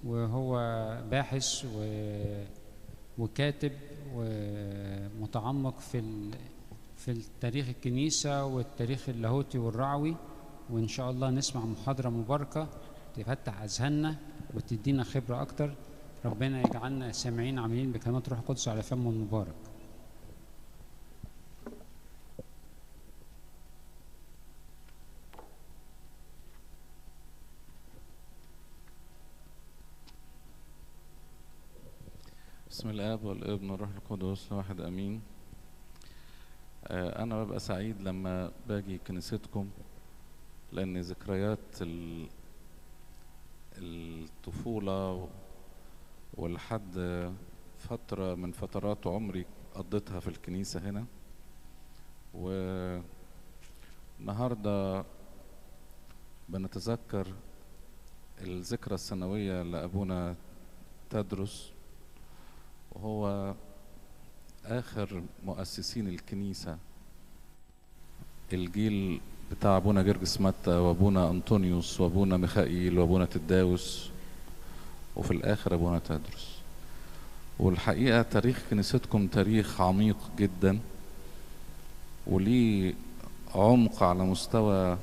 وهو باحث وكاتب ومتعمق في التاريخ الكنيسة والتاريخ اللاهوتي والرعوي. وإن شاء الله نسمع محاضرة مباركة تفتح أذهاننا وتدينا خبرة أكتر. ربنا يجعلنا سامعين عاملين بكلمات روح القدس على فمه المبارك. بسم الآب والابن والروح القدس واحد أمين. أنا ببقى سعيد لما باجي كنيستكم، لأن ذكريات الطفولة ولحد فترة من فترات عمري قضيتها في الكنيسة هنا. والنهاردة بنتذكر الذكرى السنوية لأبونا تدرس، وهو آخر مؤسسين الكنيسة، الجيل بتاع أبونا جرجس متى وأبونا أنطونيوس وأبونا ميخائيل وأبونا تداوس، وفي الآخر أبونا تدرس. والحقيقة تاريخ كنيستكم تاريخ عميق جدا، وليه عمق على مستوى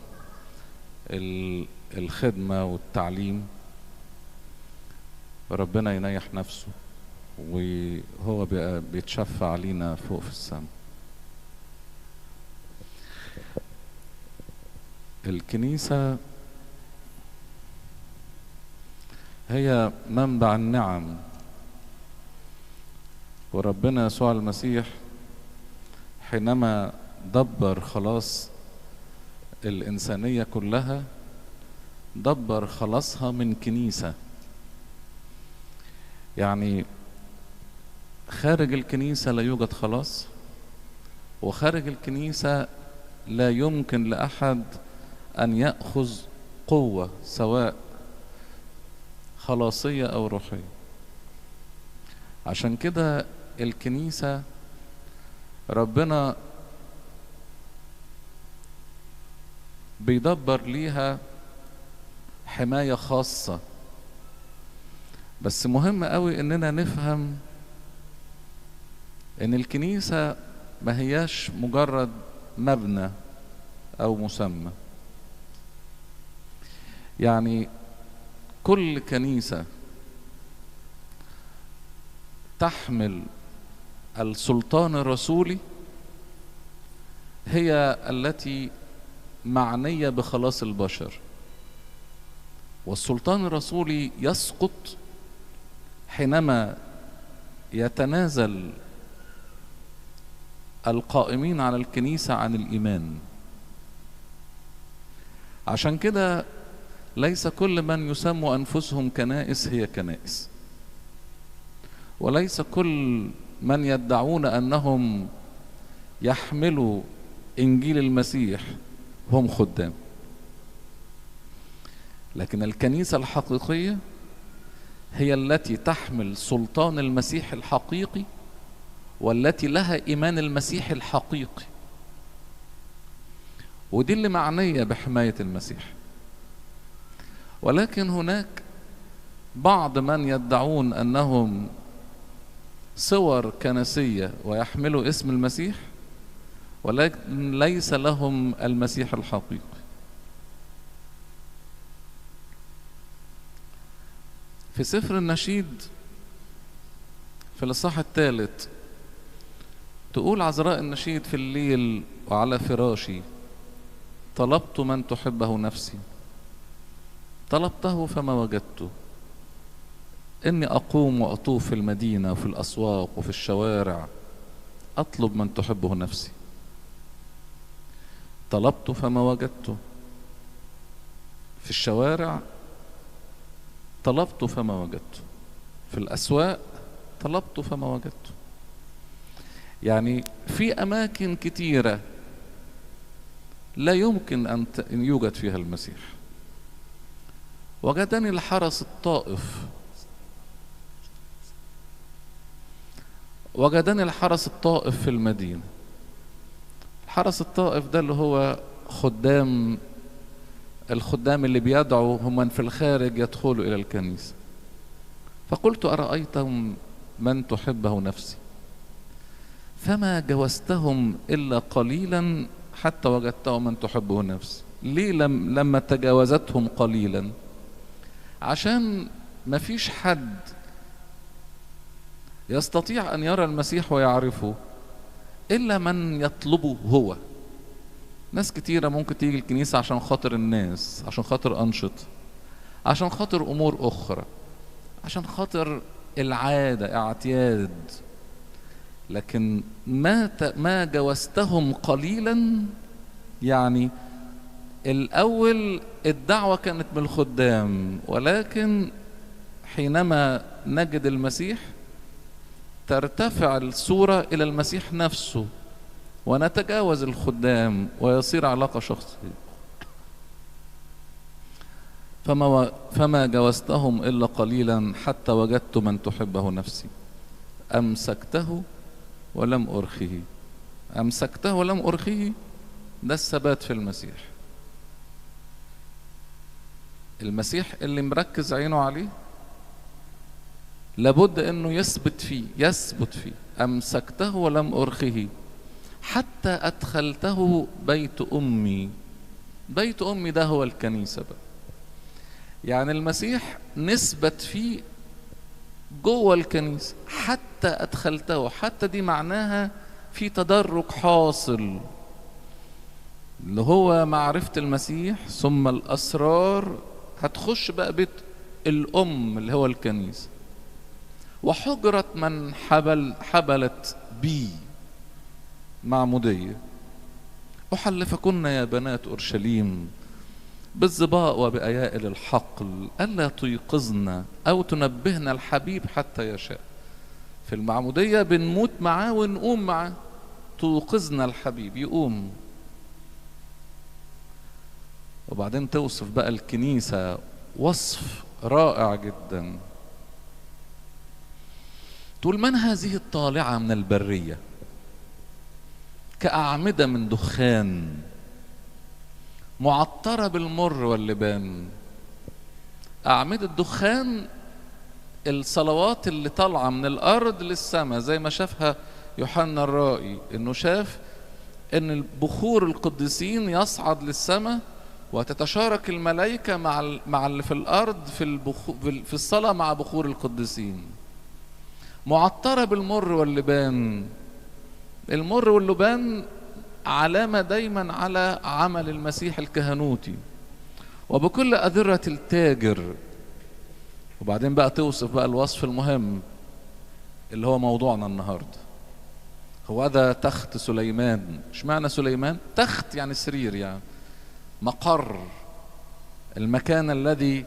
الخدمة والتعليم. ربنا ينيح نفسه وهو بيتشفع علينا فوق في السماء. الكنيسة هي منبع النعم، وربنا يسوع المسيح حينما دبر خلاص الإنسانية كلها دبر خلاصها من كنيسة. يعني خارج الكنيسة لا يوجد خلاص، وخارج الكنيسة لا يمكن لأحد أن يأخذ قوة سواء خلاصية أو روحية. عشان كده الكنيسة ربنا بيدبر ليها حماية خاصة. بس مهم قوي إننا نفهم إن الكنيسة ما هياش مجرد مبنى أو مسمى. يعني كل كنيسة تحمل السلطان الرسولي هي التي معنية بخلاص البشر، والسلطان الرسولي يسقط حينما يتنازل القائمين على الكنيسة عن الإيمان. عشان كده ليس كل من يسموا أنفسهم كنائس هي كنائس، وليس كل من يدعون أنهم يحملوا إنجيل المسيح هم خدام. لكن الكنيسة الحقيقية هي التي تحمل سلطان المسيح الحقيقي، والتي لها إيمان المسيح الحقيقي، ودي اللي معنية بحماية المسيح. ولكن هناك بعض من يدعون أنهم صور كنسية ويحملوا اسم المسيح، ولكن ليس لهم المسيح الحقيقي. في سفر النشيد في الإصحاح 3 تقول عذراء النشيد: في الليل وعلى فراشي طلبت من تحبه نفسي، طلبته فما وجدته، إني أقوم وأطوف في المدينة وفي الأسواق وفي الشوارع أطلب من تحبه نفسي. طلبت فما وجدته، في الشوارع طلبت فما وجدته، في الأسواق طلبت فما وجدته. يعني في أماكن كتيرة لا يمكن أن يوجد فيها المسيح. وجدني الحرس الطائف، وجدني الحرس الطائف في المدينة. الحرس الطائف ده اللي هو الخدام اللي بيدعوا هم من في الخارج يدخلوا إلى الكنيسة. فقلت أرأيتم من تحبه نفسي فما جوزتهم إلا قليلا حتى وجدته من تحبه نفسي. ليه لما تجاوزتهم قليلا؟ عشان ما فيش حد يستطيع أن يرى المسيح ويعرفه إلا من يطلبه هو. ناس كتيرة ممكن تيجي الكنيسة عشان خاطر الناس، عشان خاطر أنشطة، عشان خاطر أمور أخرى، عشان خاطر العادة، اعتياد. لكن ما جوزتهم قليلا، يعني الأول الدعوة كانت من الخدام، ولكن حينما نجد المسيح ترتفع الصورة إلى المسيح نفسه ونتجاوز الخدام ويصير علاقة شخصية. فما جوزتهم إلا قليلا حتى وجدت من تحبه نفسي أمسكته ولم أرخه. أمسكته ولم أرخه، ده الثبات في المسيح. المسيح اللي مركز عينه عليه لابد انه يثبت فيه. أمسكته ولم أرخه حتى أدخلته بيت أمي. بيت أمي ده هو الكنيسة بقى. يعني المسيح نثبت فيه جوه الكنيسة حتى أدخلته. حتى دي معناها في تدرج حاصل، اللي هو معرفة المسيح ثم الأسرار. هتخش بقى بيت الأم اللي هو الكنيسة، وحجرة من حبلت بي معمودية. أحلفكن يا بنات أورشليم بالظباء وبأيائل الحقل ألا تيقظن أو تنبهن الحبيب حتى يشاء. في المعمودية بنموت معاه ونقوم معاه. توقظن الحبيب، يقوم. وبعدين توصف بقى الكنيسة وصف رائع جدا. تقول من هذه الطالعة من البرية كأعمدة من دخان معطرة بالمر واللبان. أعمدة الدخان الصلوات اللي طالعة من الأرض للسماء، زي ما شافها يوحنا الرائي، إنه شاف إن بخور القديسين يصعد للسماء وتتشارك الملائكة مع اللي في الأرض في الصلاة مع بخور القديسين. معطرة بالمر واللبان. المر واللبان علامة دايما على عمل المسيح الكهنوتي، وبكل أذرة التاجر. وبعدين بقى توصف بقى الوصف المهم اللي هو موضوعنا النهاردة. هو ده تخت سليمان. اشمعنى سليمان؟ تخت يعني سرير، يعني مقر، المكان الذي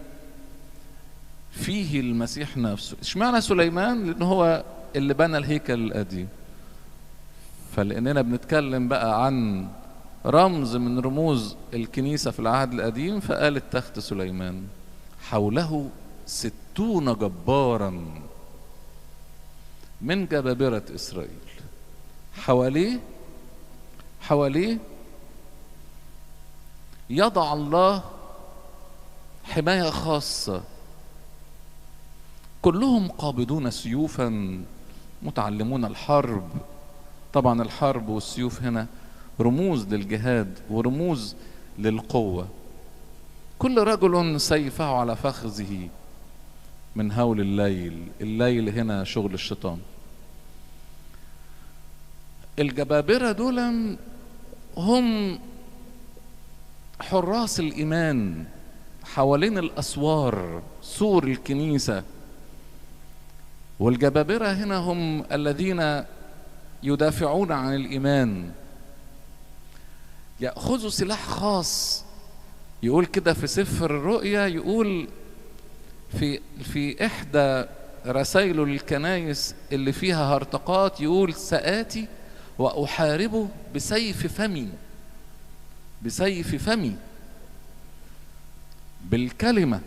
فيه المسيح نفسه. اشمعنى سليمان؟ لأنه هو اللي بنى الهيكل القديم. فلأننا بنتكلم بقى عن رمز من رموز الكنيسة في العهد القديم، فقال التخت سليمان حوله 60 جبارا من جبابرة إسرائيل. حواليه يضع الله حماية خاصة، كلهم قابضون سيوفا متعلمون الحرب. طبعا الحرب والسيوف هنا رموز للجهاد ورموز للقوة. كل رجل سيفه على فخذه من هول الليل. الليل هنا شغل الشيطان. الجبابرة دول هم حراس الإيمان حوالين الأسوار، سور الكنيسة. والجبابرة هنا هم الذين يدافعون عن الإيمان، يأخذوا سلاح خاص. يقول كده في سفر الرؤيا، يقول في إحدى رسائله للكنائس اللي فيها هرطقات، يقول سآتي وأحاربه بسيف فمي بالكلمة.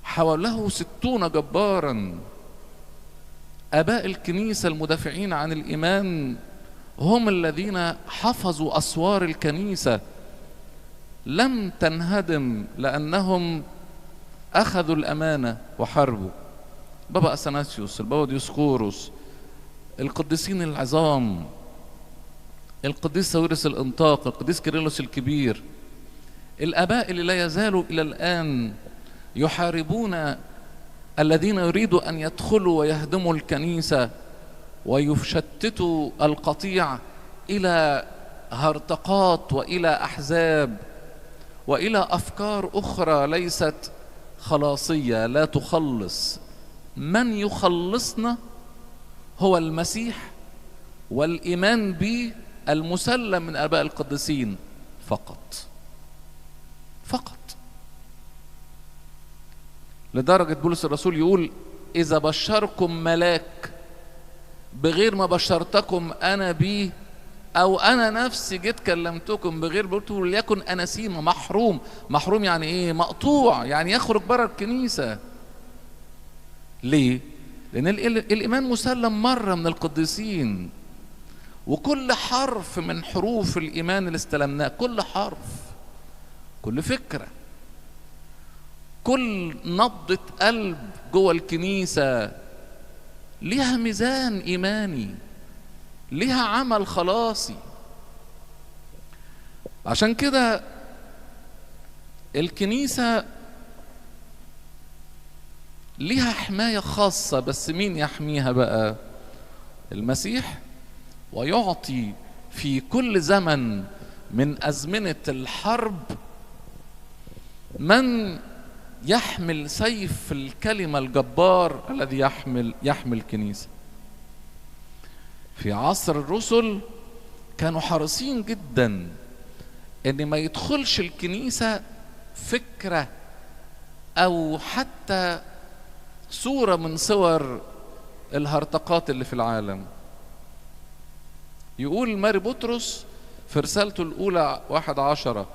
حوله 60 جبارا. آباء الكنيسة المدافعين عن الإيمان هم الذين حفظوا أسوار الكنيسة، لم تنهدم لأنهم أخذوا الأمانة وحاربوا. بابا اثناسيوس، البابا ديوسكوروس، القديسين العظام، القديس ساويرس الانطاق، القديس كيرلس الكبير، الاباء اللي لا يزالوا الى الان يحاربون الذين يريدوا ان يدخلوا ويهدموا الكنيسه ويشتتوا القطيع الى هرطقات والى احزاب والى افكار اخرى ليست خلاصيه، لا تخلص. من يخلصنا هو المسيح والايمان به المسلم من اباء القديسين فقط فقط. لدرجه بولس الرسول يقول: اذا بشركم ملاك بغير ما بشرتكم انا به، او انا نفسي جيت كلمتكم بغير قلت ليكن اناسيم. محروم. محروم يعني ايه؟ مقطوع، يعني يخرج بره الكنيسه. ليه؟ لان الايمان مسلم مره من القديسين، وكل حرف من حروف الايمان اللي استلمناه، كل حرف، كل فكره، كل نبضه قلب جوه الكنيسه ليها ميزان ايماني، ليها عمل خلاصي. عشان كده الكنيسة ليها حماية خاصة، بس مين يحميها بقى؟ المسيح. ويعطي في كل زمن من أزمنة الحرب من يحمل سيف الكلمة الجبار الذي يحمل الكنيسة. في عصر الرسل كانوا حريصين جدا ان ما يدخلش الكنيسة فكرة او حتى صورة من صور الهرطقات اللي في العالم. يقول ماري بطرس في رسالته الاولى 11: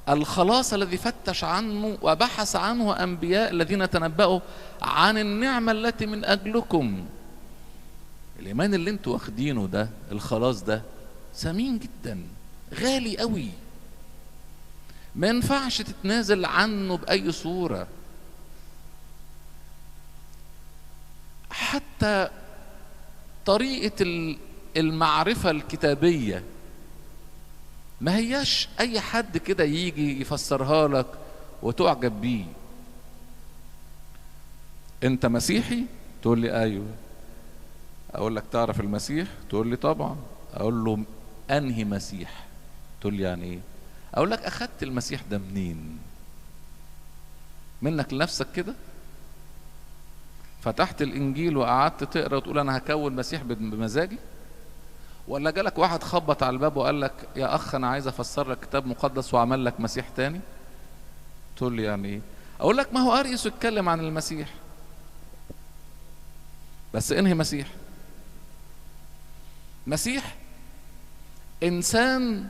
الخلاص الذي فتش عنه وبحث عنه انبياء الذين تنبأوا عن النعمة التي من اجلكم. الايمان اللي انتوا واخدينه ده، الخلاص ده ثمين جدا، غالي قوي، ما ينفعش تتنازل عنه باي صورة. حتى طريقة المعرفة الكتابية ما هياش اي حد كده يجي يفسرها لك وتعجب بيه. انت مسيحي؟ تقول لي ايوه. اقول لك تعرف المسيح؟ تقول لي طبعا. اقول له انهي مسيح؟ تقول لي يعني ايه؟ اقول لك اخدت المسيح ده منين؟ منك لنفسك كده؟ فتحت الانجيل وقعدت تقرا وتقول انا هكون مسيح بمزاجي؟ ولا جالك واحد خبط على الباب وقال لك يا اخ انا عايز افسر لك كتاب مقدس وعمل لك مسيح تاني؟ تقول لي يعني ايه؟ اقول لك ما هو اريوس اتكلم عن المسيح، بس انهي مسيح؟ مسيح انسان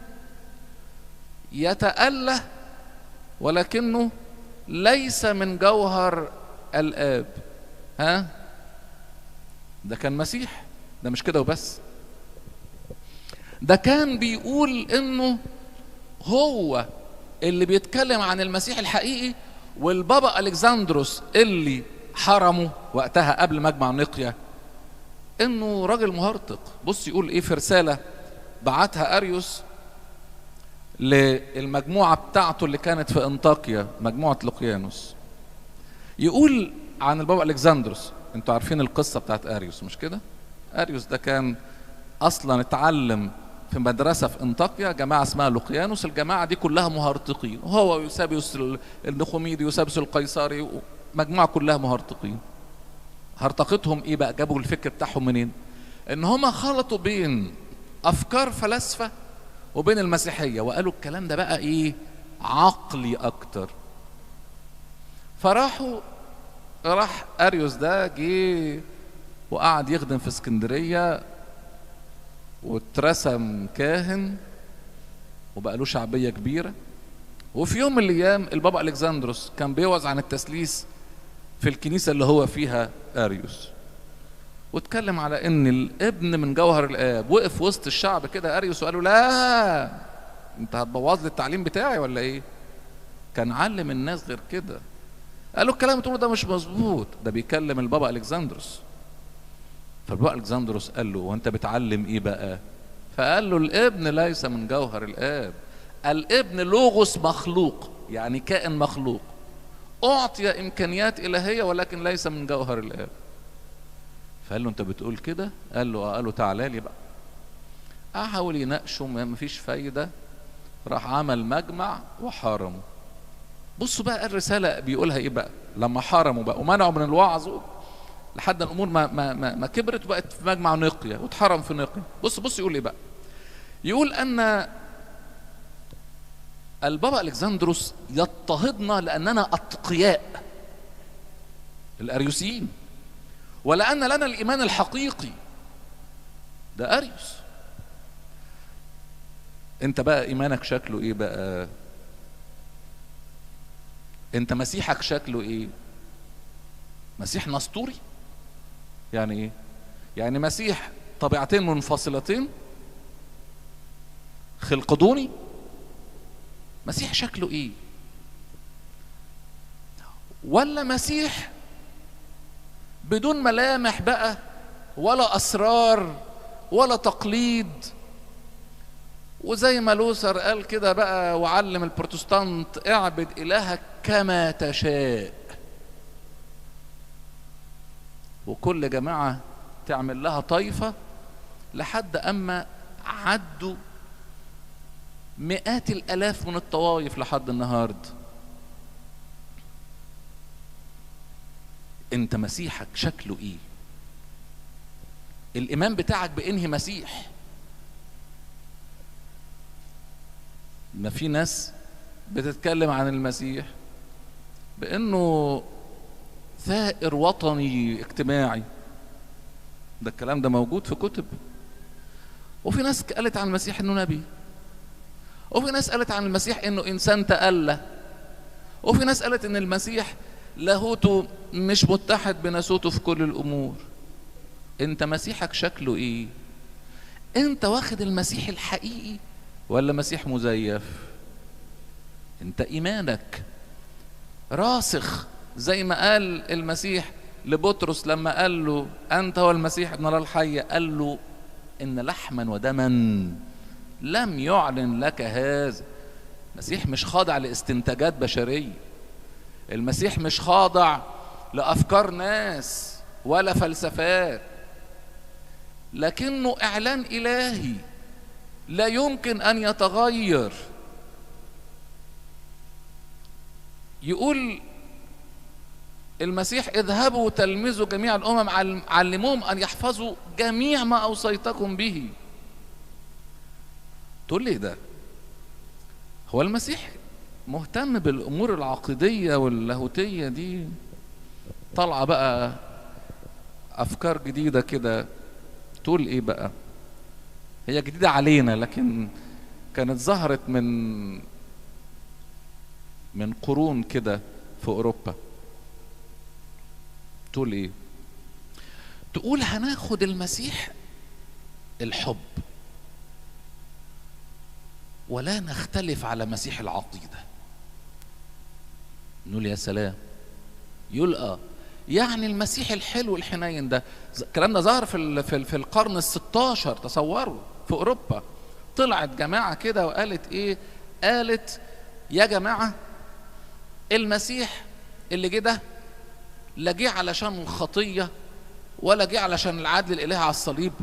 يتأله ولكنه ليس من جوهر الآب. ها؟ ده كان مسيح. ده مش كده وبس، ده كان بيقول انه هو اللي بيتكلم عن المسيح الحقيقي. والبابا الكسندروس اللي حرمه وقتها قبل مجمع نقيا انه راجل مهرطق. بص يقول ايه في رسالة بعتها اريوس للمجموعة بتاعته اللي كانت في انطاكيا، مجموعة لوقيانوس. يقول عن البابا الكسندروس، انتوا عارفين القصة بتاعت اريوس مش كده؟ اريوس ده كان اصلا اتعلم في مدرسة في انطاكيا جماعة اسمها لوقيانوس. الجماعة دي كلها مهرطقين، هو يوسابيوس النخوميدي، يوسابيوس القيصري، مجموعة كلها مهرطقين. هرطقتهم ايه بقى؟ جابوا الفكر بتاعهم منين؟ ان هما خلطوا بين افكار فلاسفة وبين المسيحية، وقالوا الكلام ده بقى ايه؟ عقلي اكتر. راح اريوس ده جه وقعد يخدم في اسكندرية واترسم كاهن وبقى له شعبية كبيرة. وفي يوم من الايام البابا الكسندروس كان بيوعظ عن التثليث في الكنيسة اللي هو فيها اريوس، واتكلم على ان الابن من جوهر الاب. وقف وسط الشعب كده اريوس وقال له لا انت هتبوظ لي التعليم بتاعي ولا ايه؟ كان علم الناس غير كده. قالوا الكلام اللي بتقوله ده مش مظبوط، ده بيكلم البابا الكسندروس. فالبابا الكسندروس قال له وانت بتعلم ايه بقى؟ فقال له الابن ليس من جوهر الاب، الابن لوغوس مخلوق، يعني كائن مخلوق اعطي امكانيات الهيه ولكن ليس من جوهر الاب. فقال له انت بتقول كده؟ قال له قال له تعالى لي بقى. حاول يناقشه مفيش فايده، راح عمل مجمع وحارمه. بصوا بقى الرساله بيقولها ايه بقى لما حارموا بقى ومنعوا من الوعظ لحد الامور ما كبرت وبقت في مجمع نقيه واتحرم في نقيه. بص يقول ايه بقى؟ يقول ان البابا الكسندروس يضطهدنا لاننا اتقياء الاريوسيين، ولان لنا الايمان الحقيقي. ده اريوس. انت بقى ايمانك شكله ايه بقى؟ انت مسيحك شكله ايه؟ مسيح نسطوري؟ يعني ايه؟ يعني مسيح طبيعتين منفصلتين خلقدوني؟ مسيح شكله ايه؟ ولا مسيح بدون ملامح بقى ولا اسرار ولا تقليد، وزي ما لوثر قال كده بقى وعلم البروتستانت اعبد الهك كما تشاء، وكل جماعة تعمل لها طائفة لحد اما عدوا مئات الالاف من الطوائف لحد النهارده. انت مسيحك شكله ايه؟ الايمان بتاعك بانهي مسيح؟ ما في ناس بتتكلم عن المسيح بانه ثائر وطني اجتماعي، ده الكلام ده موجود في كتب. وفي ناس قالت عن المسيح انه نبي، وفي ناس قالت عن المسيح انه انسان تأله، وفي ناس قالت ان المسيح لاهوته مش متحد بناسوته في كل الامور. انت مسيحك شكله ايه؟ انت واخد المسيح الحقيقي ولا مسيح مزيف؟ انت ايمانك راسخ زي ما قال المسيح لبطرس لما قال له انت هو المسيح ابن الله الحي، قال له ان لحما ودما لم يعلن لك هذا. المسيح مش خاضع لاستنتاجات بشريه، المسيح مش خاضع لافكار ناس ولا فلسفات، لكنه اعلان الهي لا يمكن ان يتغير. يقول المسيح اذهبوا تلمذوا جميع الامم علموهم ان يحفظوا جميع ما اوصيتكم به. تقول لي ده هو المسيح مهتم بالامور العقيديه واللاهوتيه دي؟ طالعه بقى افكار جديده كده تقول ايه بقى؟ هي جديده علينا لكن كانت ظهرت من قرون كده في اوروبا. تقول ايه؟ تقول هناخد المسيح الحب ولا نختلف على مسيح العقيده. نقول يا سلام، يلقى يعني المسيح الحلو الحنين ده. الكلام ده ظهر في القرن ال16. تصوروا في اوروبا طلعت جماعه كده وقالت ايه؟ قالت يا جماعه المسيح اللي جه ده لا جه علشان الخطيه ولا جه علشان العدل الالهي على الصليب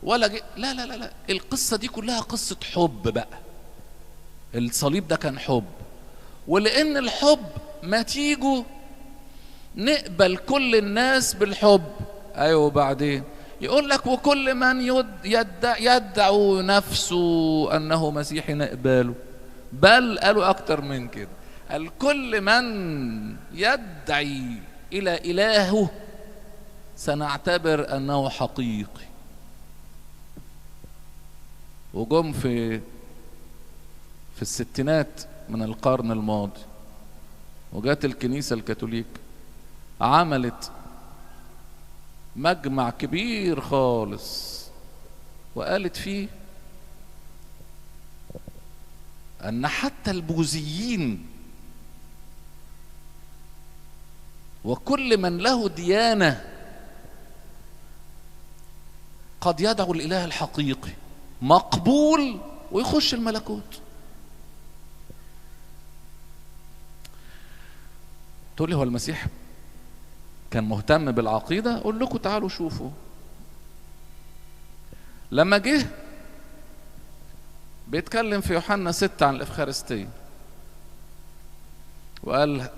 ولا جه، لا لا لا لا، القصه دي كلها قصه حب بقى. الصليب ده كان حب، ولان الحب ما تيجوا نقبل كل الناس بالحب. ايوه وبعدين يقول لك وكل من يدعو نفسه انه مسيحي نقبله، بل قالوا اكتر من كده، قال كل من يدعي الى الهه سنعتبر انه حقيقي. وجم في الستينات من القرن الماضي وجات الكنيسة الكاثوليك عملت مجمع كبير خالص وقالت فيه ان حتى البوذيين وكل من له ديانة قد يدعو الإله الحقيقي مقبول ويخش الملكوت. تقول لي هو المسيح كان مهتم بالعقيدة؟ أقول لكم تعالوا شوفوا. لما جه بيتكلم في يوحنا 6 عن الإفخارستية وقال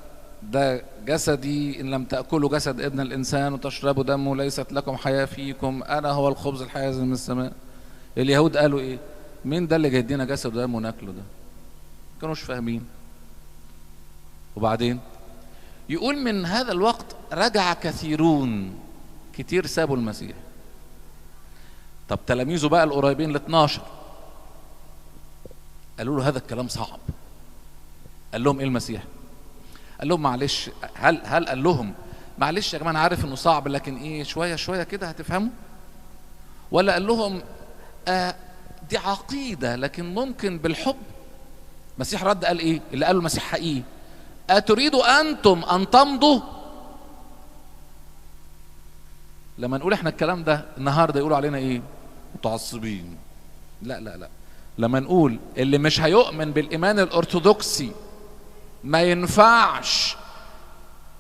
ده جسدي إن لم تأكلوا جسد ابن الإنسان وتشربوا دمه ليست لكم حياة فيكم، أنا هو الخبز الحي النازل من السماء. اليهود قالوا إيه؟ مين ده اللي جايدينا جسد ودم وناكله ده؟ كانوش فاهمين. وبعدين يقول من هذا الوقت رجع كثيرون، كتير سابوا المسيح. طب تلاميذه بقى القريبين ال12 قالوا له هذا الكلام صعب. قال لهم ايه المسيح؟ قال لهم معلش، هل قال لهم معلش يا جماعه انا عارف انه صعب لكن ايه شويه شويه كده هتفهموا؟ ولا قال لهم دي عقيده لكن ممكن بالحب؟ المسيح رد قال ايه؟ اللي قاله المسيح حقيقي، أتريدوا أنتم أن تمضوا؟ لما نقول احنا الكلام ده النهارده يقولوا علينا ايه؟ متعصبين. لا لا لا، لما نقول اللي مش هيؤمن بالإيمان الأرثوذكسي ما ينفعش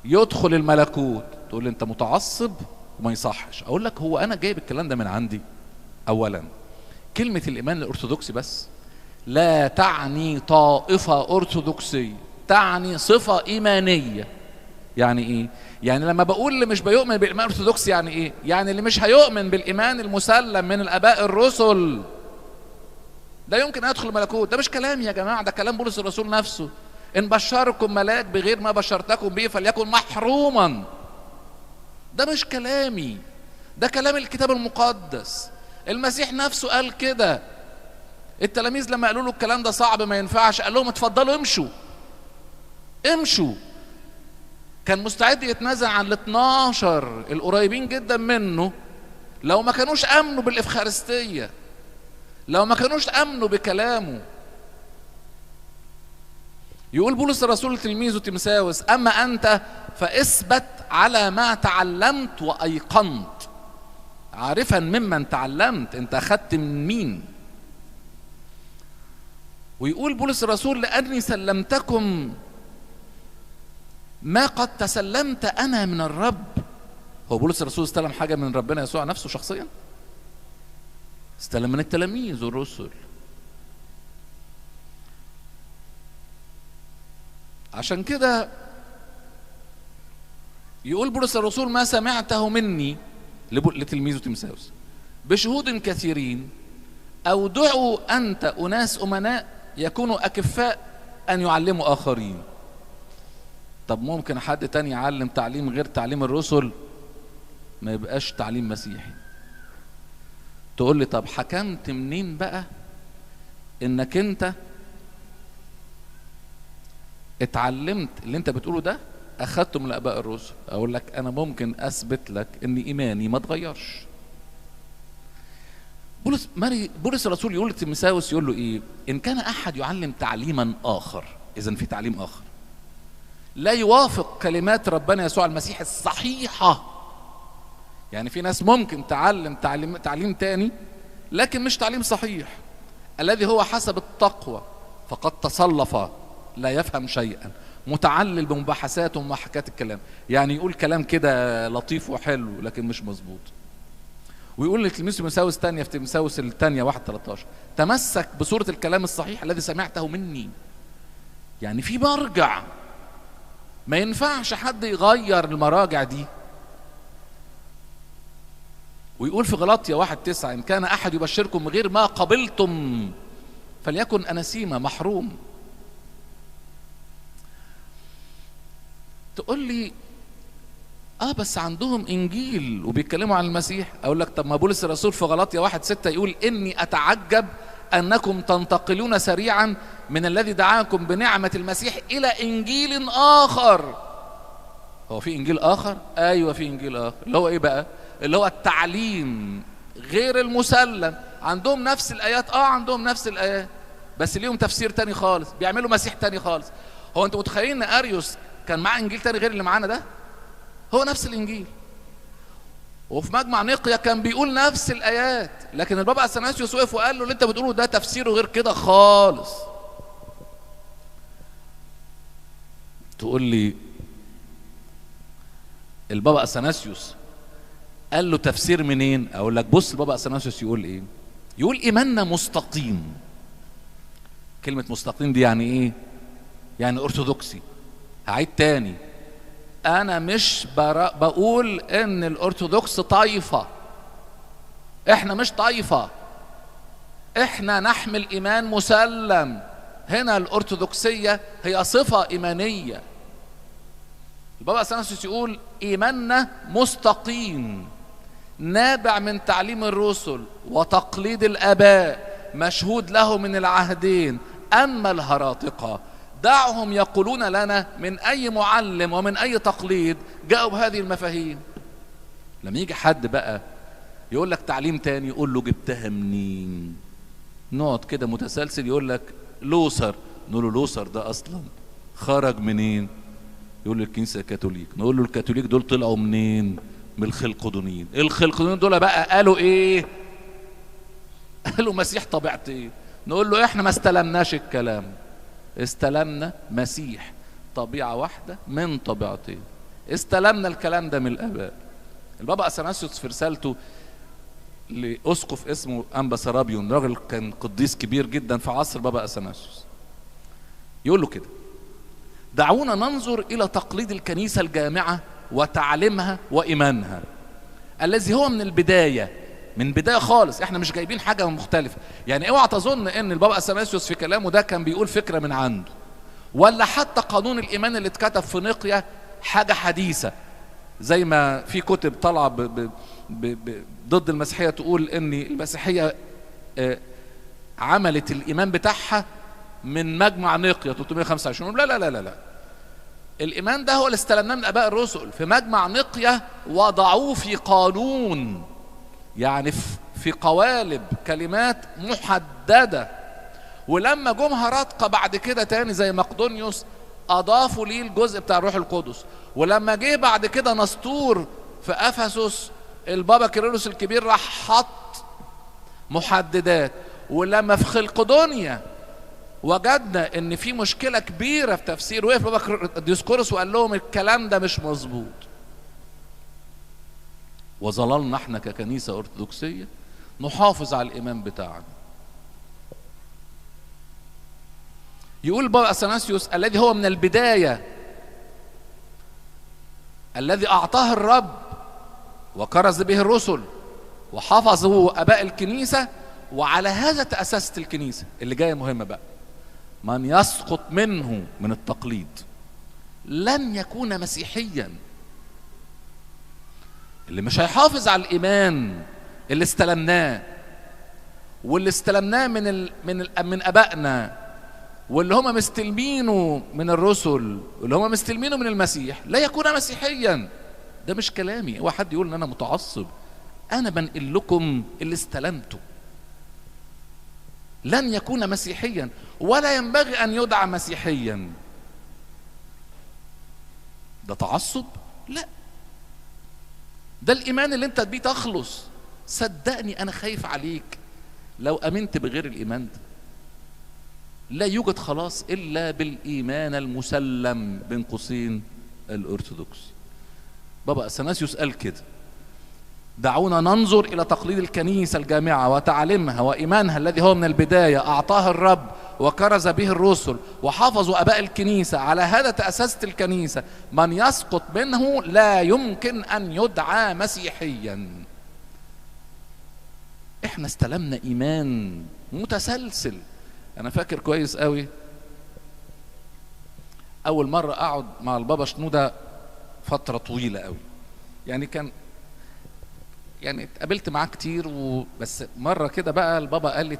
يدخل الملكوت، تقول لي انت متعصب وما يصحش. اقول لك هو انا جايب الكلام ده من عندي؟ اولا كلمة الإيمان الأرثوذكسي بس لا تعني طائفة أرثوذكسية، تعني صفة إيمانية. يعني إيه؟ يعني لما بقول اللي مش بيؤمن بالإيمان الأرثوذكسي يعني إيه؟ يعني اللي مش هيؤمن بالإيمان المسلم من الآباء الرسل لا يمكن أن يدخل الملكوت. ده مش كلام يا جماعة، ده كلام بولس الرسول نفسه. إن بشركم ملاك بغير ما بشرتكم به فليكن محروما. ده مش كلامي، ده كلام الكتاب المقدس. المسيح نفسه قال كده. التلاميذ لما قالوا له الكلام ده صعب ما ينفعش، قال لهم اتفضلوا امشوا امشوا. كان مستعد يتنازل عن ال12 القريبين جدا منه لو ما كانوش امنوا بالإفخارستية، لو ما كانوش امنوا بكلامه. يقول بولس الرسول لتلميذه تيموثاوس اما انت فاثبت على ما تعلمت وايقنت، عارفا ممن تعلمت، انت اخذت من مين. ويقول بولس الرسول لاني سلمتكم ما قد تسلمت انا من الرب. هو بولس الرسول استلم حاجه من ربنا يسوع نفسه شخصيا؟ استلم من التلاميذ والرسل. عشان كده يقول بولس الرسول ما سمعته مني لتلميذه تيموثاوس بشهود كثيرين اودعوا انت اناس امناء يكونوا اكفاء ان يعلموا اخرين. طب ممكن حد تاني يعلم تعليم غير تعليم الرسل ما يبقاش تعليم مسيحي. تقول لي طب حكمت منين بقى انك انت اتعلمت اللي انت بتقوله ده اخدته من الاباء الرسل؟ اقول لك انا ممكن اثبت لك ان ايماني ما اتغيرش. بولس الرسول يقول لتيموثاوس، يقول له ايه؟ ان كان احد يعلم تعليما اخر، اذا في تعليم اخر لا يوافق كلمات ربنا يسوع المسيح الصحيحة. يعني في ناس ممكن تعلم تعليم تاني لكن مش تعليم صحيح. الذي هو حسب التقوى فقد تصلف لا يفهم شيئا، متعلل بمباحثات ومحاكات الكلام. يعني يقول كلام كده لطيف وحلو لكن مش مظبوط. ويقول لتلميذ تيموثاوس الثانية في تيموثاوس الثانية 1:13 تمسك بصورة الكلام الصحيح الذي سمعته مني. يعني في مرجع، ما ينفعش حد يغير المراجع دي. ويقول في غلاطيا 1:9 إن كان أحد يبشركم غير ما قبلتم فليكن أناسيما محروم. تقول لي بس عندهم إنجيل وبيتكلموا عن المسيح. أقول لك طب ما بولس الرسول في غلاطيا 1:6 يقول إني أتعجب أنكم تنتقلون سريعا من الذي دعاكم بنعمة المسيح إلى إنجيل آخر. هو في إنجيل آخر؟ أيوة في إنجيل آخر. اللي هو إيه بقى؟ اللي هو التعليم غير المسلم. عندهم نفس الآيات، عندهم نفس الآيات بس ليهم تفسير تاني خالص، بيعملوا مسيح تاني خالص. هو أنتوا متخيلين إن أريوس كان معاه إنجيل تاني غير اللي معانا ده؟ هو نفس الانجيل. وفي مجمع نقيا كان بيقول نفس الايات، لكن البابا اثناسيوس وقف وقال له اللي انت بتقوله ده تفسيره غير كده خالص. تقول لي البابا اثناسيوس قال له تفسير منين؟ اقول لك بص البابا اثناسيوس يقول ايه؟ يقول ايماننا مستقيم. كلمة مستقيم دي يعني ايه؟ يعني ارثوذكسي. هعيد تاني، انا مش بقول ان الارثوذكس طائفة، احنا مش طائفة، احنا نحمل ايمان مسلم. هنا الارثوذكسية هي صفة ايمانية. البابا اثناسيوس يقول ايماننا مستقيم نابع من تعليم الرسل وتقليد الاباء مشهود له من العهدين. اما الهراطقة دعهم يقولون لنا من اي معلم ومن اي تقليد جاءوا بهذه المفاهيم. لما يجي حد بقى يقول لك تعليم تاني يقول له جبتها منين؟ نقعد كده متسلسل يقول لك لوثر، نقول له لوثر ده اصلا خرج منين؟ يقول له الكنيسه الكاثوليك. نقول له الكاثوليك دول طلعوا منين؟ من الخلقدونيين. الخلقدونيين دول بقى قالوا ايه؟ قالوا مسيح طبيعتين. نقول له احنا ما استلمناش الكلام، استلمنا مسيح طبيعه واحده من طبيعتين، استلمنا الكلام ده من الاباء. البابا اثناسيوس في رسالته لاسقف اسمه انبا سرابيون، راجل كان قديس كبير جدا في عصر بابا اثناسيوس، يقول له كده: دعونا ننظر الى تقليد الكنيسه الجامعه وتعليمها وايمانها الذي هو من البدايه، من بدايه خالص. احنا مش جايبين حاجه مختلفه. يعني اوعى تظن ان البابا اثناسيوس في كلامه ده كان بيقول فكره من عنده، ولا حتى قانون الايمان اللي اتكتب في نقيا حاجه حديثه، زي ما في كتب طالعه ضد المسيحيه تقول ان المسيحيه عملت الايمان بتاعها من مجمع نقيا 325. لا لا لا لا لا، الايمان ده هو اللي استلمناه من اباء الرسل في مجمع نقيا، وضعوه في قانون، يعني في قوالب كلمات محدده. ولما جم هرطقه بعد كده تاني زي مقدونيوس اضافوا ليه الجزء بتاع الروح القدس. ولما جه بعد كده نسطور في افسس، البابا كيرلس الكبير راح حط محددات. ولما في خلقدونيا وجدنا ان في مشكله كبيره في تفسير، وقف بابا ديسكورس وقال لهم الكلام ده مش مظبوط. وظللنا احنا ككنيسه ارثوذكسيه نحافظ على الايمان بتاعنا. يقول بابا اثناسيوس الذي هو من البدايه، الذي اعطاه الرب وكرز به الرسل وحفظه اباء الكنيسه، وعلى هذا تاسست الكنيسه. اللي جايه مهمه بقى: من يسقط منه من التقليد لن يكون مسيحيا. اللي مش هيحافظ على الايمان اللي استلمناه، واللي استلمناه من ابائنا، واللي هم مستلمينه من الرسل، واللي هم مستلمينه من المسيح، لا يكون مسيحيا. ده مش كلامي. هو حد يقول ان انا متعصب؟ انا بنقل لكم اللي استلمته. لن يكون مسيحيا، ولا ينبغي ان يدعى مسيحيا. ده تعصب؟ لا، ده الايمان اللي انت بيه تخلص. صدقني انا خايف عليك لو امنت بغير الايمان ده. لا يوجد خلاص الا بالايمان المسلم بين قوسين الارثوذكسي. بابا اثناسيوس قال كده: دعونا ننظر الى تقليد الكنيسه الجامعه وتعليمها وايمانها الذي هو من البدايه اعطاه الرب وكرز به الرسل وحفظوا اباء الكنيسه، على هذا تاسست الكنيسه. من يسقط منه لا يمكن ان يدعى مسيحيا. احنا استلمنا ايمان متسلسل. انا فاكر كويس قوي اول مره اقعد مع البابا شنوده فتره طويله قوي، يعني اتقابلت معاه كتير بس مره كده بقى البابا قال لي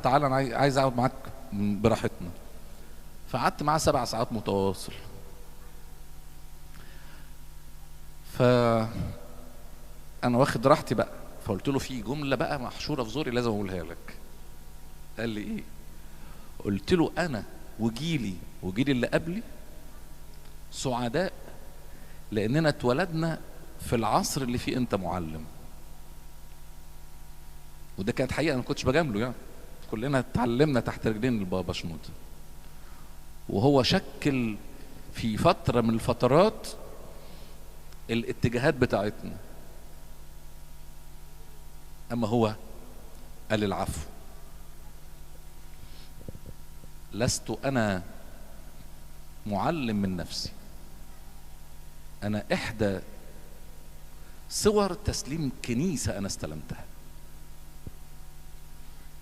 تعالى انا عايز اقعد معاك براحتنا. فقعدت معاه 7 ساعات متواصل. انا واخد راحتي بقى، فقلت له في جمله بقى محشوره في زوري لازم اقولها لك. قال لي ايه؟ قلت له انا وجيلي اللي قبلي سعداء لاننا اتولدنا في العصر اللي فيه انت معلم. وده كانت حقيقه، انا ما كنتش بجامله يعني، كلنا اتعلمنا تحت رجلين البابا شنودة. وهو شكل في فتره من الفترات الاتجاهات بتاعتنا. اما هو قال العفو. لست انا معلم من نفسي، انا احدى صور تسليم كنيسة انا استلمتها.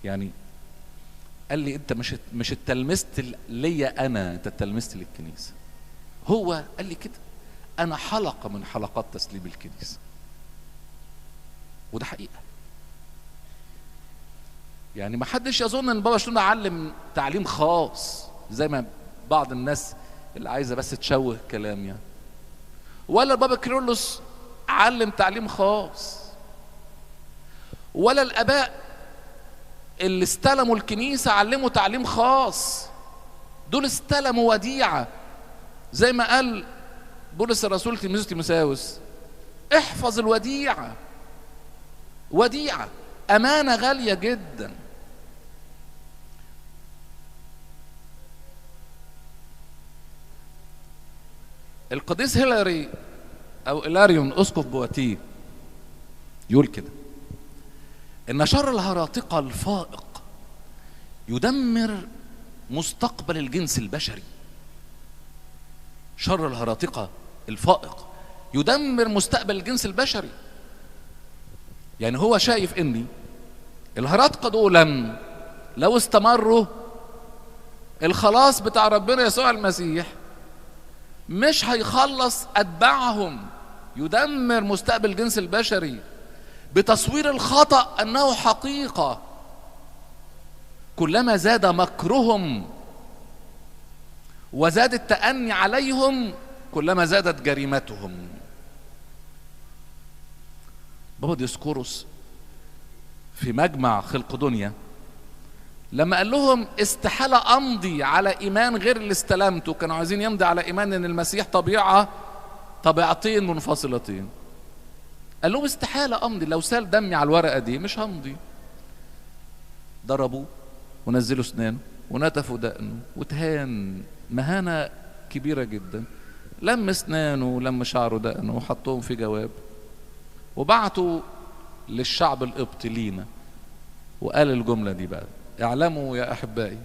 يعني قال لي انت مش اتلمست ليا انا، انت اتلمست للكنيسة. هو قال لي كده، انا حلقة من حلقات تسليم الكنيسة. وده حقيقة. يعني ما حدش يظن ان بابا شنودة علم تعليم خاص زي ما بعض الناس اللي عايزة بس تشوه كلام يعني. ولا البابا كيرلس علم تعليم خاص، ولا الاباء اللي استلموا الكنيسة علموا تعليم خاص. دول استلموا وديعة زي ما قال بولس الرسول تلميذ تيموثاوس، احفظ الوديعة. وديعة، أمانة غالية جدا. القديس هيلاري أو إلاريون أسقف بواتيه يقول كده، إن شر الهراطقة الفائق يدمر مستقبل الجنس البشري. شر الهراطقة الفائق يدمر مستقبل الجنس البشري. يعني هو شايف إني الهراطقة دولا لو استمروا الخلاص بتاع ربنا يسوع المسيح مش هيخلص أتباعهم. يدمر مستقبل الجنس البشري بتصوير الخطأ أنه حقيقة. كلما زاد مكرهم وزاد التأني عليهم كلما زادت جريمتهم. بابا ديسكوروس في مجمع خلقدونيا لما قال لهم استحالة أمضي على إيمان غير اللي استلمته، كانوا عايزين يمضي على إيمان إن المسيح طبيعتين منفصلتين. قال لهم استحالة أمضي، لو سال دمي على الورقة دي مش همضي. ضربوه ونزلوا اسنانه ونتفوا دقنه وتهان مهانة كبيرة جدا. لم اسنانه ولم شعره دقنه وحطهم في جواب وبعتوا للشعب القبطي لينا وقال الجملة دي بقى: اعلموا يا أحبائي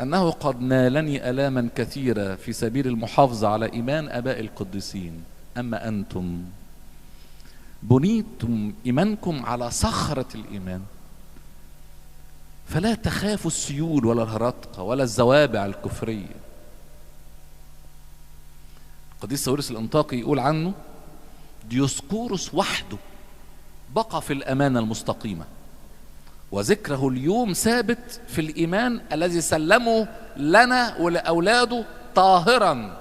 أنه قد نالني آلاما كثيرة في سبيل المحافظة على إيمان آباء القديسين، أما أنتم بنيتم إيمانكم على صخرة الإيمان، فلا تخافوا السيول ولا الهرطقة ولا الزوابع الكفرية. القديس ساويرس الأنطاكي يقول عنه: ديوسكوروس وحده بقى في الأمانة المستقيمة، وذكره اليوم ثابت في الإيمان الذي سلمه لنا ولأولاده طاهرا.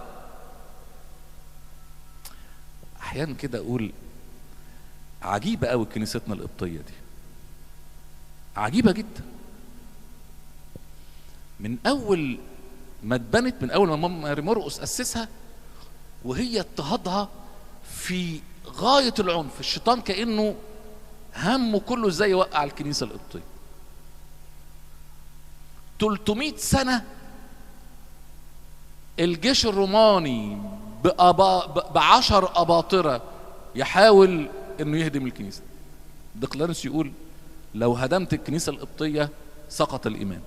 أحيانا كده أقول عجيبة قوي كنيستنا القبطية دي، عجيبة جدا. من أول ما اتبنت، من أول ما ماري مرقس أسسها وهي اضطهادها في غاية العنف. الشيطان كأنه همه كله ازاي يوقع الكنيسة القبطية. 300 سنة الجيش الروماني ب10 أباطرة يحاول انه يهدم الكنيسة. دقلانوس يقول: لو هدمت الكنيسة القبطية سقط الإيمان.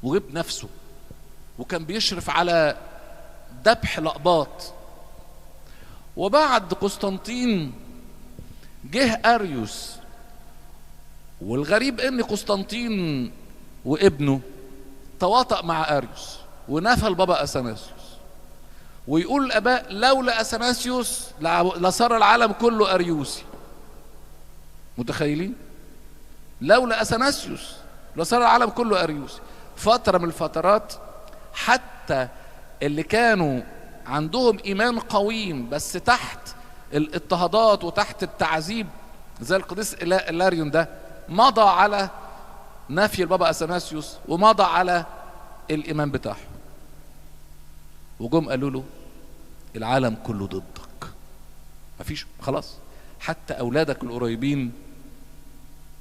وجاب نفسه وكان بيشرف على ذبح الأقباط. وبعد قسطنطين جه أريوس، والغريب ان قسطنطين وابنه تواطأ مع أريوس ونفى البابا أثناسيوس. ويقول الآباء: لولا أثناسيوس لصار العالم كله أريوسي. متخيلين؟ لولا أثناسيوس لصار العالم كله أريوسي. فترة من الفترات حتى اللي كانوا عندهم إيمان قويم بس تحت الاضطهادات وتحت التعذيب زي القديس إلاريون ده مضى على نفي البابا أثناسيوس ومضى على الإيمان بتاعه. وجم قالوا له: العالم كله ضدك. مفيش خلاص. حتى اولادك القريبين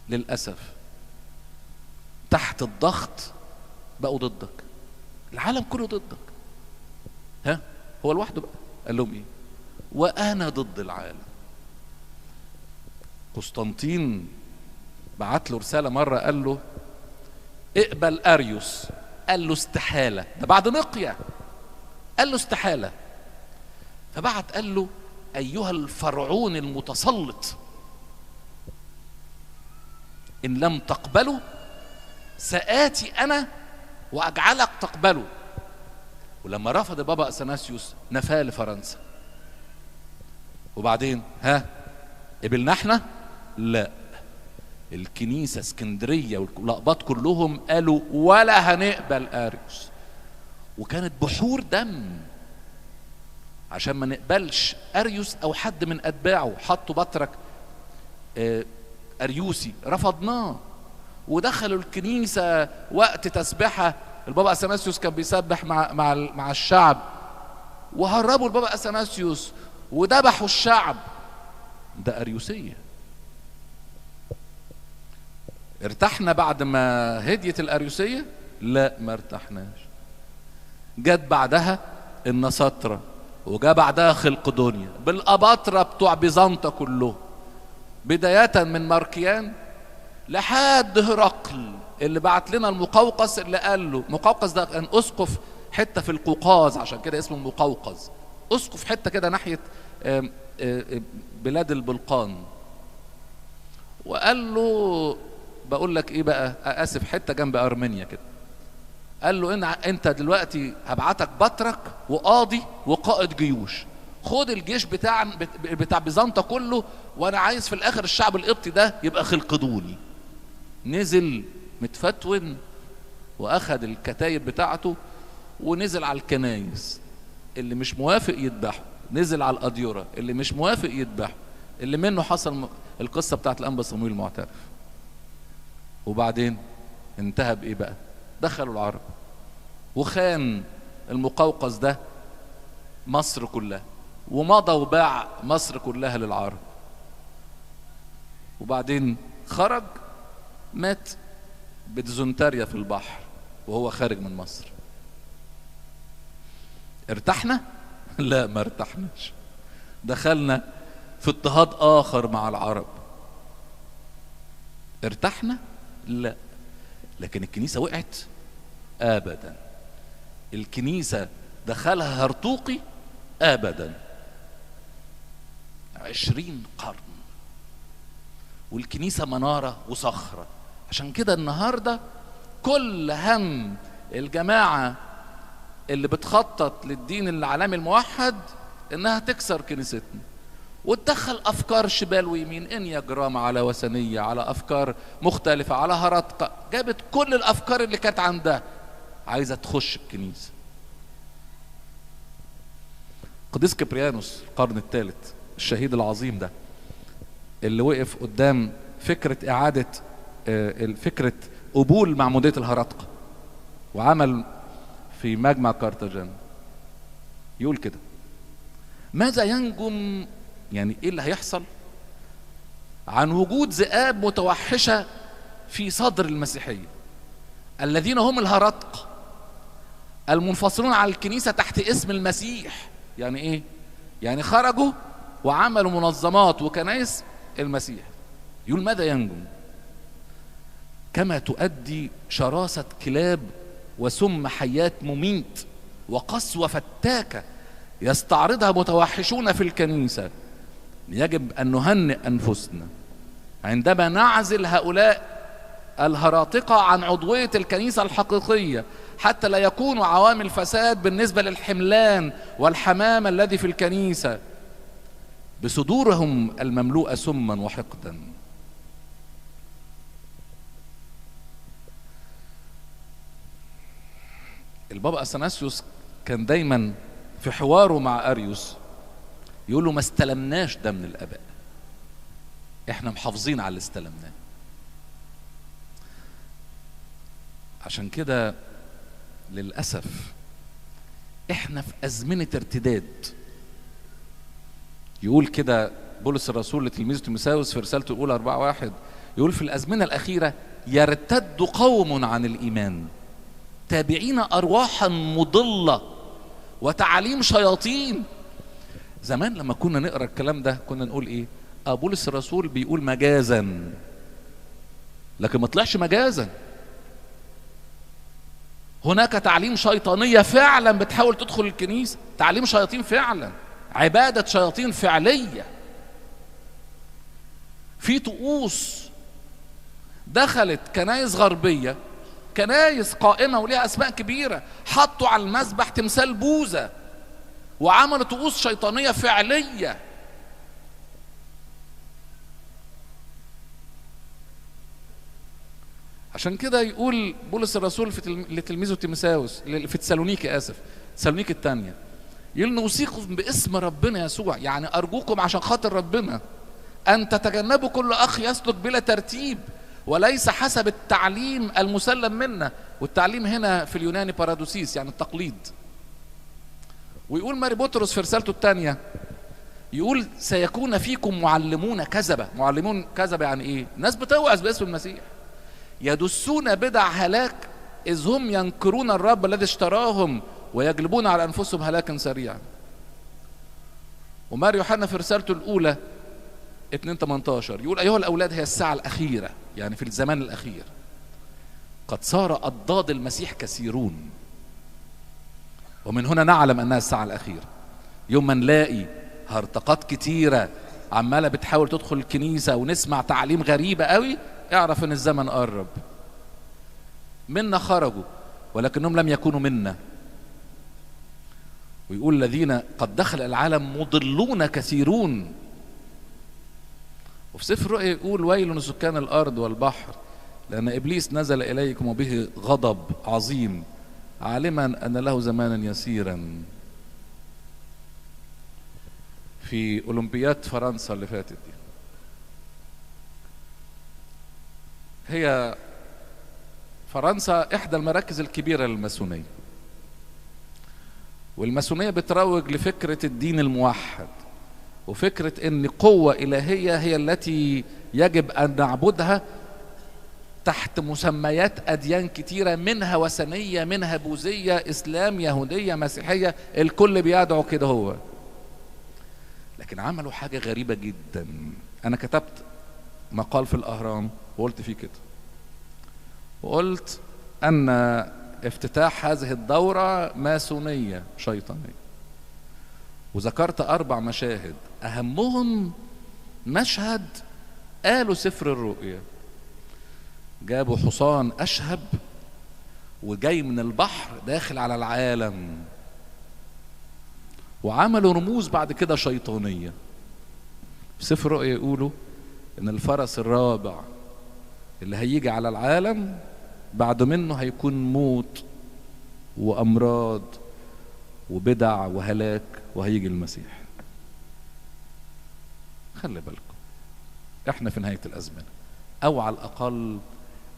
للاسف تحت الضغط بقوا ضدك، العالم كله ضدك. ها هو لوحده بقى قال لهم ايه؟ وانا ضد العالم. قسطنطين بعت له رساله مره قال له اقبل اريوس. قال له استحاله، ده بعد نقيه قال له استحاله. فبعت قال له ايها الفرعون المتسلط، ان لم تقبله سآتي انا واجعلك تقبله. ولما رفض بابا اثناسيوس نفاه لفرنسا. وبعدين ها قبلنا احنا؟ لا، الكنيسه اسكندريه واللقباط كلهم قالوا ولا هنقبل اريوس. وكانت بحور دم عشان ما نقبلش اريوس او حد من اتباعه. حطوا بطرك اريوسي رفضناه، ودخلوا الكنيسه وقت تسبحه البابا اثناسيوس كان بيسبح مع الشعب، وهربوا البابا اثناسيوس وذبحوا الشعب. ده اريوسيه. ارتحنا بعد ما هديت الاريوسيه؟ لا ما ارتحناش. جت بعدها النصاتره، وجا بعدها خلقدونيا بالاباطره بتوع بيزنطة كلهم، بدايه من ماركيان لحد هرقل اللي بعت لنا المقوقس، اللي قال له مقوقس ده كان اسقف حته في القوقاز، عشان كده اسمه المقوقس، اسقف حته كده ناحيه بلاد البلقان. وقال له بقول لك ايه بقى، اسف، حته جنب ارمينيا كده. قال له انت دلوقتي هبعتك بطرك وقاضي وقائد جيوش، خد الجيش بتاع بيزنطة كله، وانا عايز في الاخر الشعب القبطي ده يبقى خلقدوني. نزل متفتون واخد الكتايب بتاعته ونزل على الكنايس، اللي مش موافق يذبحه، نزل على الاديره اللي مش موافق يذبحه، اللي منه حصل القصه بتاعت الانبا صمويل المعترف. وبعدين انتهى بايه بقى؟ دخلوا العرب، وخان المقوقس ده مصر كلها، ومضى وباع مصر كلها للعرب. وبعدين خرج مات بديزنتريا في البحر وهو خارج من مصر. ارتحنا؟ لا ما ارتحناش، دخلنا في اضطهاد اخر مع العرب. ارتحنا؟ لا. لكن الكنيسة وقعت؟ ابدا. الكنيسة دخلها هرطوقي؟ ابدا. 20 قرن والكنيسة منارة وصخرة. عشان كده النهاردة كل هم الجماعة اللي بتخطط للدين العالمي الموحد انها تكسر كنيستنا وتدخل افكار شمال ويمين، انياجرام على وثنية على افكار مختلفة على هرطقة، جابت كل الافكار اللي كانت عندها عايزة تخش الكنيسة. قديس كبريانوس القرن الثالث الشهيد العظيم ده، اللي وقف قدام فكرة اعادة فكرة قبول معمودية الهرطقة، وعمل في مجمع كارتاجين يقول كده: ماذا ينجم، يعني ايه اللي هيحصل عن وجود ذئاب متوحشة في صدر المسيحية الذين هم الهرطقة المنفصلون عن الكنيسة تحت اسم المسيح. يعني ايه؟ يعني خرجوا وعملوا منظمات وكنائس المسيح. يقول ماذا ينجم؟ كما تؤدي شراسة كلاب وسم حيات مميت وقسوة فتاكة يستعرضها متوحشون في الكنيسة. يجب أن نهنئ أنفسنا عندما نعزل هؤلاء الهراطقة عن عضوية الكنيسة الحقيقية، حتى لا يكونوا عوامل فساد بالنسبة للحملان والحمام الذي في الكنيسة بصدورهم المملوءة سما وحقدا. البابا اثناسيوس كان دايما في حواره مع اريوس يقول له ما استلمناش ده من الاباء، احنا محافظين على اللي استلمناه. عشان كده للاسف احنا في ازمنه ارتداد. يقول كده بولس الرسول لتلميذه تيموثاوس في رسالته الأولى 4:1، يقول في الأزمنة الأخيرة يرتد قوم عن الإيمان تابعين أرواحا مضلة وتعاليم شياطين. زمان لما كنا نقرأ الكلام ده كنا نقول إيه؟ بولس الرسول بيقول مجازا، لكن ما طلعش مجازا. هناك تعليم شيطانية فعلا بتحاول تدخل الكنيسة، تعليم شياطين فعلا، عبادة شياطين فعلية. في طقوس دخلت كنايس غربية، كنايس قائمة وليها أسماء كبيرة، حطوا على المذبح تمثال بوذا وعملوا طقوس شيطانية فعلية. عشان كده يقول بولس الرسول لتلميذه تيموثاوس في تسالونيكي، تسالونيكي الثانية، يقول نوصيكم باسم ربنا يسوع، يعني أرجوكم عشان خاطر ربنا أن تتجنبوا كل أخ يسلك بلا ترتيب وليس حسب التعليم المسلم منا. والتعليم هنا في اليوناني بارادوسيس، يعني التقليد. ويقول ماري بطرس في رسالته الثانية، يقول سيكون فيكم معلمون كذبة. معلمون كذبة يعني إيه؟ ناس بتوعظ باسم المسيح، يدسون بدع هلاك إذ هم ينكرون الرب الذي اشتراهم ويجلبون على أنفسهم هلاكا سريعا. ومار يوحنا في رسالته الأولى 2:18 يقول أيها الأولاد هي الساعة الأخيرة، يعني في الزمان الأخير قد صار أضداد المسيح كثيرون، ومن هنا نعلم أنها الساعة الأخيرة. يوم ما نلاقي هرطقات كتيرة عمالة بتحاول تدخل الكنيسة ونسمع تعليم غريبة قوي، اعرف ان الزمن قرب. منا خرجوا ولكنهم لم يكونوا منا. ويقول الذين قد دخل العالم مضلون كثيرون. وفي سفر الرؤيا يقول ويل لسكان الارض والبحر لان ابليس نزل اليكم وبه غضب عظيم عالما ان له زمانا يسيرا. في اولمبياد فرنسا اللي فاتت دي، هي فرنسا إحدى المراكز الكبيرة للماسونية، والماسونية بتروج لفكرة الدين الموحد وفكرة إن قوة إلهية هي التي يجب أن نعبدها تحت مسميات أديان كتيرة، منها وثنية، منها بوذية، إسلام، يهودية، مسيحية، الكل بيدعو كده هو. لكن عملوا حاجة غريبة جدا. أنا كتبت مقال في الأهرام وقلت فيه كده، وقلت أن افتتاح هذه الدورة ماسونية شيطانية، وذكرت 4 مشاهد، أهمهم مشهد قالوا سفر الرؤيا، جابوا حصان أشهب وجاي من البحر داخل على العالم، وعملوا رموز بعد كده شيطانية. في سفر الرؤيا يقولوا إن الفرس الرابع اللي هيجي على العالم بعد منه هيكون موت وأمراض وبدع وهلاك، وهيجي المسيح. خلي بالكم احنا في نهاية الأزمنة، أو على الأقل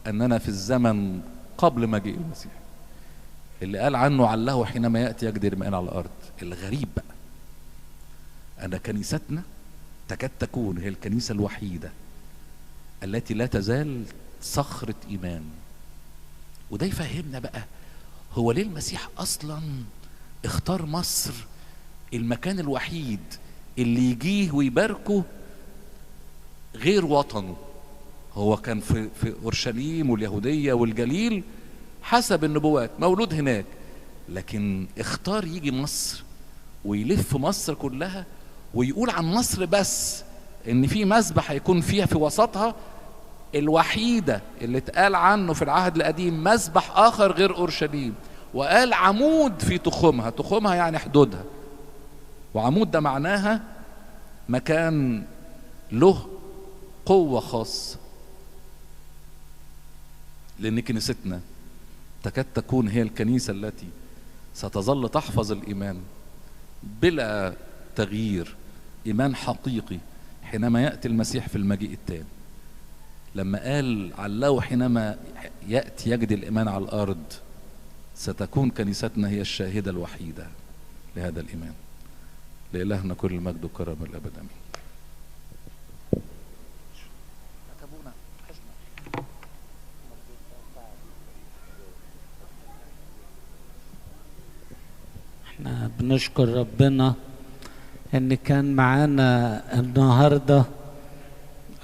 أننا في الزمن قبل مجيء المسيح اللي قال عنه عله حينما يأتي يجدي الماء على الأرض. الغريب بقى أن كنيستنا تكاد تكون هي الكنيسة الوحيدة التي لا تزال صخرة إيمان. وده يفهمنا بقى هو ليه المسيح أصلا اختار مصر المكان الوحيد اللي يجيه ويباركه غير وطنه. هو كان في أورشليم واليهودية والجليل حسب النبوات، مولود هناك، لكن اختار يجي مصر ويلف مصر كلها ويقول عن مصر بس ان في مسبح هيكون فيها في وسطها الوحيدة اللي اتقال عنه في العهد القديم مسبح آخر غير أورشليم، وقال عمود في تخومها. تخومها يعني حدودها، وعمود ده معناها مكان له قوة خاصة. لأن كنيستنا تكاد تكون هي الكنيسة التي ستظل تحفظ الإيمان بلا تغيير، إيمان حقيقي حينما يأتي المسيح في المجيء الثاني. لما قال علّه حينما يأتي يجد الإيمان على الأرض، ستكون كنيستنا هي الشاهدة الوحيدة لهذا الإيمان. لإلهنا كل المجد والكرم الأبد آمين. احنا بنشكر ربنا ان كان معانا النهارده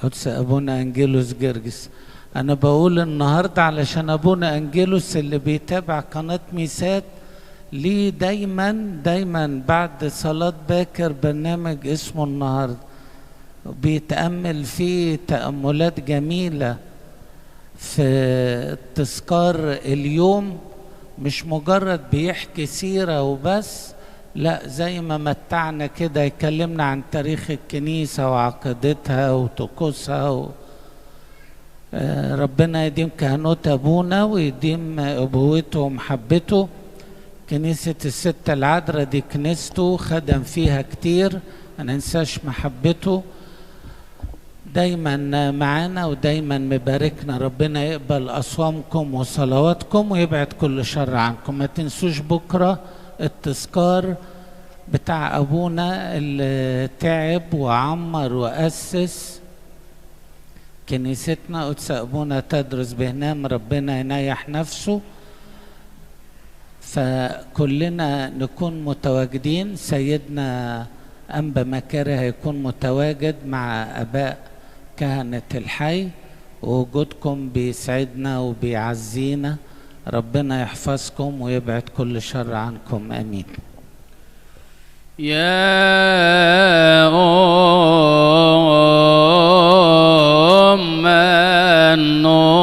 قدس ابونا انجيلوس جرجس. انا بقول النهارده علشان ابونا انجيلوس اللي بيتابع قناه ميسات ليه دايما بعد صلاه باكر برنامج اسمه النهارده، بيتامل فيه تاملات جميله في تذكار اليوم، مش مجرد بيحكي سيرة وبس، لا زي ما متعنا كده يكلمنا عن تاريخ الكنيسة وعقيدتها وطقوسها ربنا يديم كهنوت أبونا ويديم أبوته ومحبته. كنيسة الست العذراء دي كنيسته، خدم فيها كتير، ما ننساش محبته، دايما معانا ودايما مباركنا. ربنا يقبل أصوامكم وصلواتكم ويبعد كل شر عنكم. ما تنسوش بكرة التذكار بتاع أبونا اللي تعب وعمر وأسس كنيستنا قدس أبونا تدرس بهنام، ربنا ينيح نفسه. فكلنا نكون متواجدين، سيدنا أنبا مكاري هيكون متواجد مع أباء كهنة الحي، ووجودكم بيسعدنا وبيعزينا. ربنا يحفظكم ويبعد كل شر عنكم، آمين. يا أم النور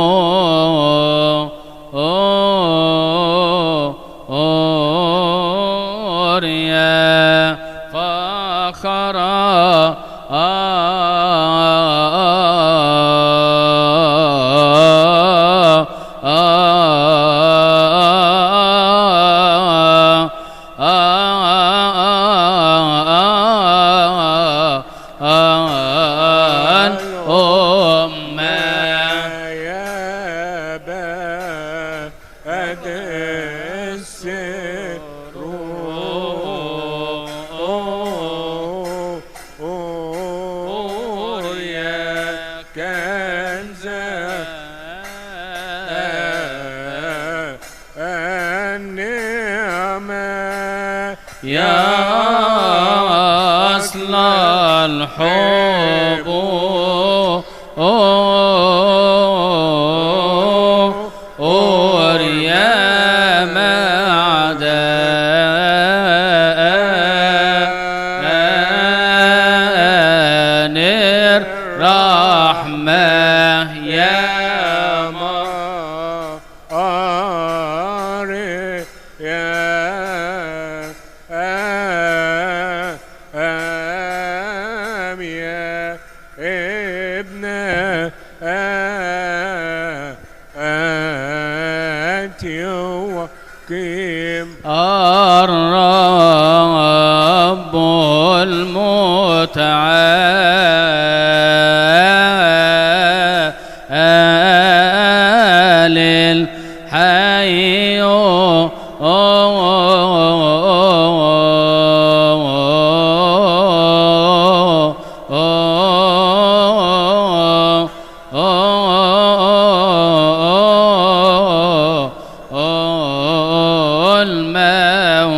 يا فخرا يا أصل الحب يا معدن الرحمة يا الرب المتعال الحي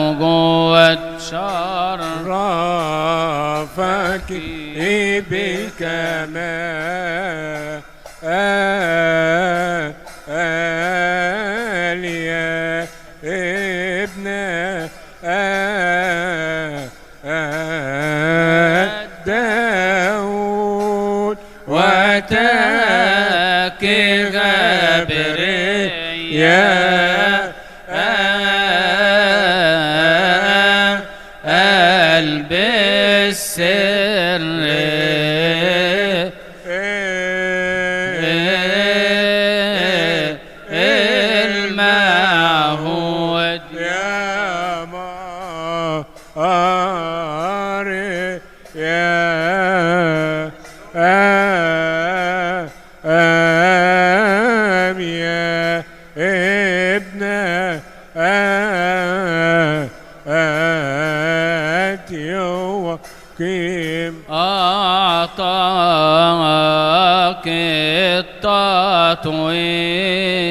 الموجود شرفك بكمال يا ابن داود وتاكي غبري يا قلب السر المعهود يا ماري يا يا ابن يو التطوير